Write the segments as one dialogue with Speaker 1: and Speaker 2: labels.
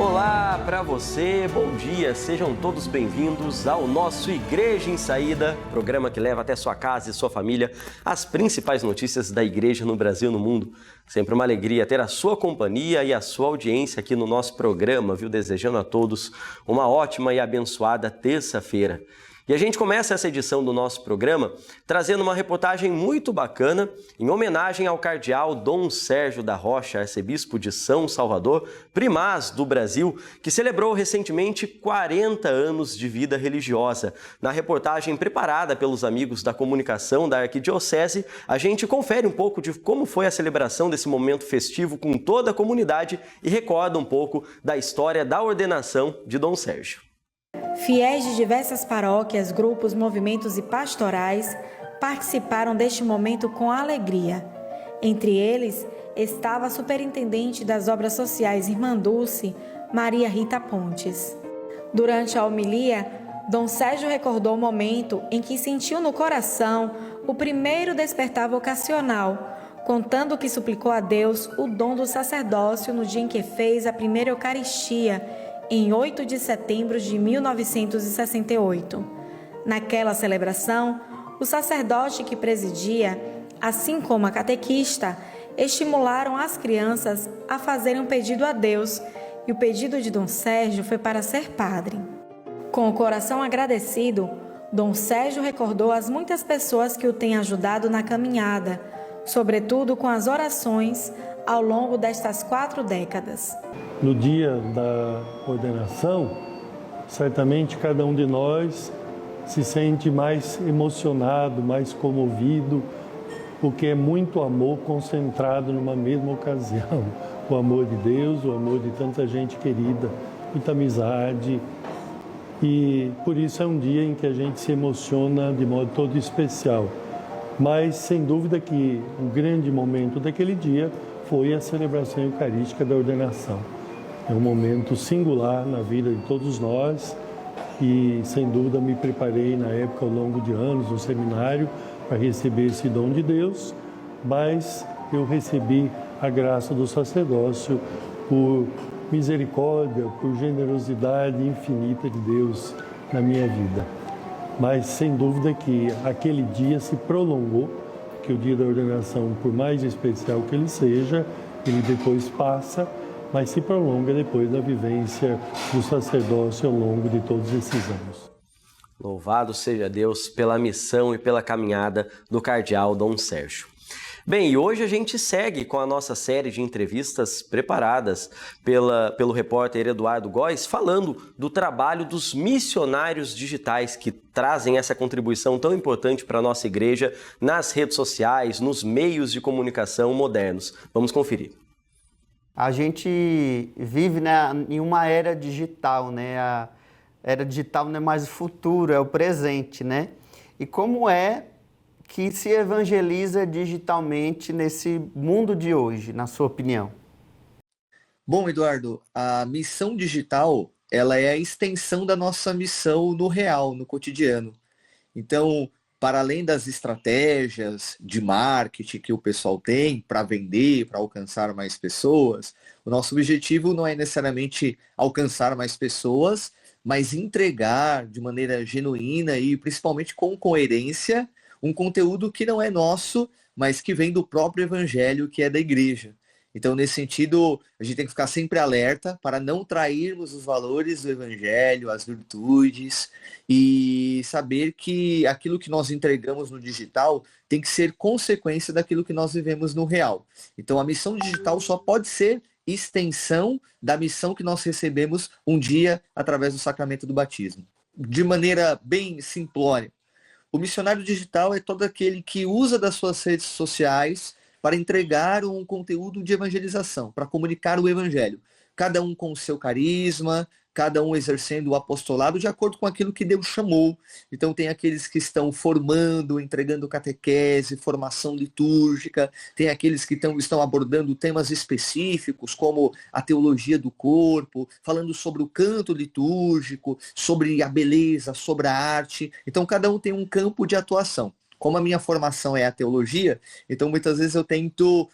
Speaker 1: Olá para você, bom dia, sejam todos bem-vindos ao nosso Igreja em Saída, programa que leva até sua casa e sua família as principais notícias da igreja no Brasil e no mundo. Sempre uma alegria ter a sua companhia e a sua audiência aqui no nosso programa, viu? Desejando a todos uma ótima e abençoada terça-feira. E a gente começa essa edição do nosso programa trazendo uma reportagem muito bacana em homenagem ao cardeal Dom Sérgio da Rocha, arcebispo de São Salvador, primaz do Brasil, que celebrou recentemente 40 anos de vida religiosa. Na reportagem preparada pelos amigos da comunicação da Arquidiocese, a gente confere um pouco de como foi a celebração desse momento festivo com toda a comunidade e recorda um pouco da história da ordenação de Dom Sérgio.
Speaker 2: Fiéis de diversas paróquias, grupos, movimentos e pastorais participaram deste momento com alegria. Entre eles estava a superintendente das obras sociais Irmã Dulce, Maria Rita Pontes. Durante a homilia, Dom Sérgio recordou o momento em que sentiu no coração o primeiro despertar vocacional, contando que suplicou a Deus o dom do sacerdócio no dia em que fez a primeira Eucaristia, em 8 de setembro de 1968. Naquela celebração, o sacerdote que presidia, assim como a catequista, estimularam as crianças a fazerem um pedido a Deus, e o pedido de Dom Sérgio foi para ser padre. Com o coração agradecido, Dom Sérgio recordou as muitas pessoas que o têm ajudado na caminhada, sobretudo com as orações ao longo destas 4 décadas.
Speaker 3: No dia da ordenação, certamente cada um de nós se sente mais emocionado, mais comovido, porque é muito amor concentrado numa mesma ocasião. O amor de Deus, o amor de tanta gente querida, muita amizade. E por isso é um dia em que a gente se emociona de modo todo especial. Mas, sem dúvida que um grande momento daquele dia foi a celebração eucarística da ordenação. É um momento singular na vida de todos nós e, sem dúvida, me preparei na época, ao longo de anos, no seminário, para receber esse dom de Deus, mas eu recebi a graça do sacerdócio por misericórdia, por generosidade infinita de Deus na minha vida. Mas, sem dúvida, que aquele dia se prolongou, que o dia da ordenação, por mais especial que ele seja, ele depois passa, mas se prolonga depois da vivência do sacerdócio ao longo de todos esses anos.
Speaker 1: Louvado seja Deus pela missão e pela caminhada do cardeal Dom Sérgio. Bem, e hoje a gente segue com a nossa série de entrevistas preparadas pelo repórter Eduardo Góes, falando do trabalho dos missionários digitais que trazem essa contribuição tão importante para a nossa igreja nas redes sociais, nos meios de comunicação modernos. Vamos conferir.
Speaker 4: A gente vive, né, em uma era digital, né? A era digital não é mais o futuro, é o presente, né? E como é que se evangeliza digitalmente nesse mundo de hoje, na sua opinião?
Speaker 5: Bom, Eduardo, a missão digital, ela é a extensão da nossa missão no real, no cotidiano. Então, para além das estratégias de marketing que o pessoal tem para vender, para alcançar mais pessoas, o nosso objetivo não é necessariamente alcançar mais pessoas, mas entregar de maneira genuína e principalmente com coerência um conteúdo que não é nosso, mas que vem do próprio evangelho, que é da igreja. Então, nesse sentido, a gente tem que ficar sempre alerta para não trairmos os valores do evangelho, as virtudes, e saber que aquilo que nós entregamos no digital tem que ser consequência daquilo que nós vivemos no real. Então, a missão digital só pode ser extensão da missão que nós recebemos um dia através do sacramento do batismo. De maneira bem simplória, o missionário digital é todo aquele que usa das suas redes sociais para entregar um conteúdo de evangelização, para comunicar o evangelho. Cada um com o seu carisma, cada um exercendo o apostolado de acordo com aquilo que Deus chamou. Então tem aqueles que estão formando, entregando catequese, formação litúrgica, tem aqueles que estão abordando temas específicos, como a teologia do corpo, falando sobre o canto litúrgico, sobre a beleza, sobre a arte. Então cada um tem um campo de atuação. Como a minha formação é a teologia, então muitas vezes eu tento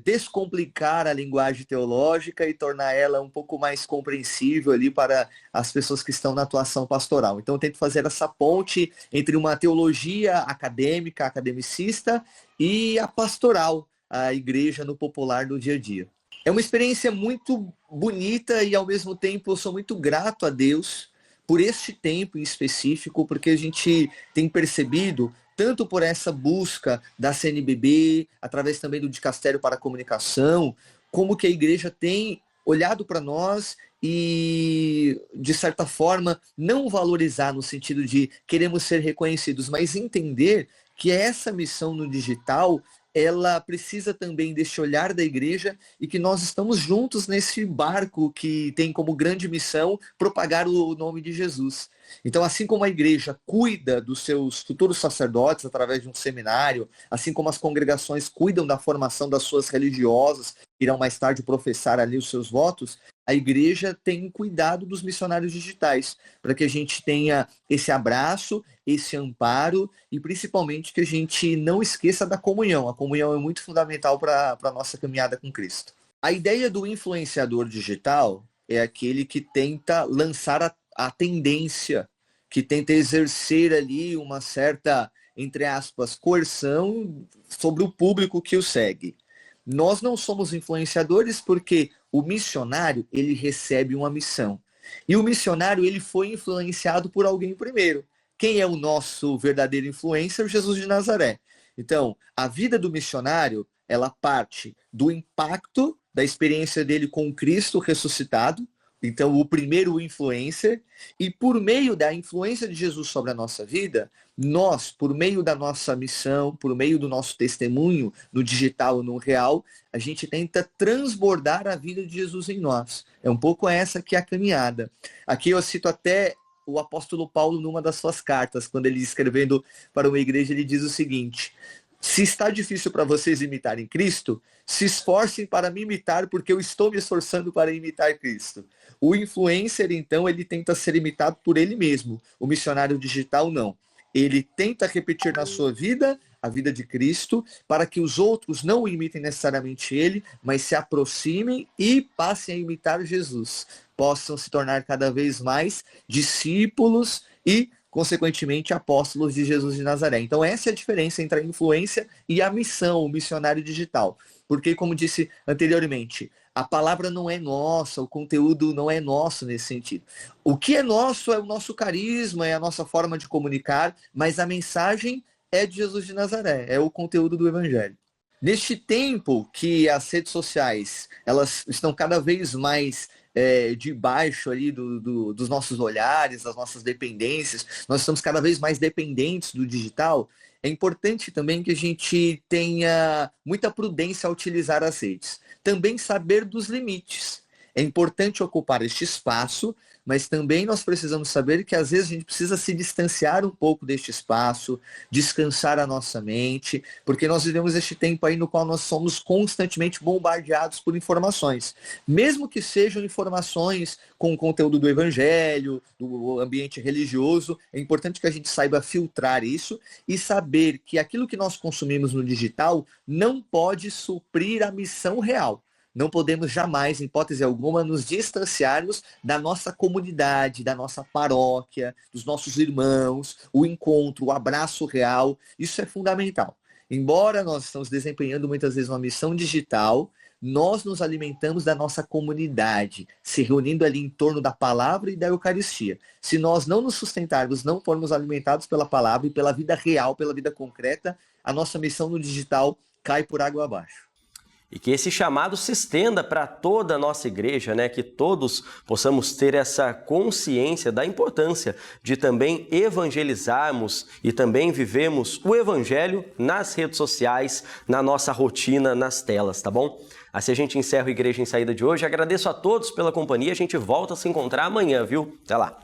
Speaker 5: descomplicar a linguagem teológica e tornar ela um pouco mais compreensível ali para as pessoas que estão na atuação pastoral. Então eu tento fazer essa ponte entre uma teologia acadêmica, academicista, e a pastoral, a igreja no popular do dia a dia. É uma experiência muito bonita e, ao mesmo tempo, eu sou muito grato a Deus por este tempo em específico, porque a gente tem percebido, tanto por essa busca da CNBB, através também do Dicastério para a Comunicação, como que a igreja tem olhado para nós e, de certa forma, não valorizar no sentido de queremos ser reconhecidos, mas entender que essa missão no digital, ela precisa também deste olhar da igreja e que nós estamos juntos nesse barco que tem como grande missão propagar o nome de Jesus. Então, assim como a igreja cuida dos seus futuros sacerdotes através de um seminário, assim como as congregações cuidam da formação das suas religiosas, que irão mais tarde professar ali os seus votos, a igreja tem cuidado dos missionários digitais, para que a gente tenha esse abraço, esse amparo e principalmente que a gente não esqueça da comunhão. A comunhão é muito fundamental para a nossa caminhada com Cristo. A ideia do influenciador digital é aquele que tenta lançar a tendência, que tenta exercer ali uma certa, entre aspas, coerção sobre o público que o segue. Nós não somos influenciadores porque o missionário, ele recebe uma missão. E o missionário, ele foi influenciado por alguém primeiro. Quem é o nosso verdadeiro influencer? Jesus de Nazaré. Então, a vida do missionário, ela parte do impacto da experiência dele com Cristo ressuscitado, então o primeiro influencer, e por meio da influência de Jesus sobre a nossa vida, nós, por meio da nossa missão, por meio do nosso testemunho no digital e no real, a gente tenta transbordar a vida de Jesus em nós. É um pouco essa que é a caminhada. Aqui eu cito até o apóstolo Paulo numa das suas cartas, quando ele escrevendo para uma igreja, ele diz o seguinte: se está difícil para vocês imitarem Cristo, se esforcem para me imitar, porque eu estou me esforçando para imitar Cristo. O influencer, então, ele tenta ser imitado por ele mesmo. O missionário digital, não. Ele tenta repetir na sua vida a vida de Cristo, para que os outros não imitem necessariamente ele, mas se aproximem e passem a imitar Jesus. Possam se tornar cada vez mais discípulos e, consequentemente, apóstolos de Jesus de Nazaré. Então essa é a diferença entre a influência e a missão, o missionário digital. Porque, como disse anteriormente, a palavra não é nossa, o conteúdo não é nosso nesse sentido. O que é nosso é o nosso carisma, é a nossa forma de comunicar, mas a mensagem é de Jesus de Nazaré, é o conteúdo do Evangelho. Neste tempo que as redes sociais, elas estão cada vez mais debaixo ali dos nossos olhares, das nossas dependências, nós estamos cada vez mais dependentes do digital, é importante também que a gente tenha muita prudência ao utilizar as redes. Também saber dos limites. É importante ocupar este espaço, mas também nós precisamos saber que às vezes a gente precisa se distanciar um pouco deste espaço, descansar a nossa mente, porque nós vivemos este tempo aí no qual nós somos constantemente bombardeados por informações. Mesmo que sejam informações com o conteúdo do evangelho, do ambiente religioso, é importante que a gente saiba filtrar isso e saber que aquilo que nós consumimos no digital não pode suprir a missão real. Não podemos jamais, em hipótese alguma, nos distanciarmos da nossa comunidade, da nossa paróquia, dos nossos irmãos, o encontro, o abraço real. Isso é fundamental. Embora nós estamos desempenhando muitas vezes uma missão digital, nós nos alimentamos da nossa comunidade, se reunindo ali em torno da palavra e da Eucaristia. Se nós não nos sustentarmos, não formos alimentados pela palavra e pela vida real, pela vida concreta, a nossa missão no digital cai por água abaixo.
Speaker 1: E que esse chamado se estenda para toda a nossa igreja, né? Que todos possamos ter essa consciência da importância de também evangelizarmos e também vivemos o evangelho nas redes sociais, na nossa rotina, nas telas, tá bom? Assim a gente encerra o Igreja em Saída de hoje. Agradeço a todos pela companhia. A gente volta a se encontrar amanhã, viu? Até lá!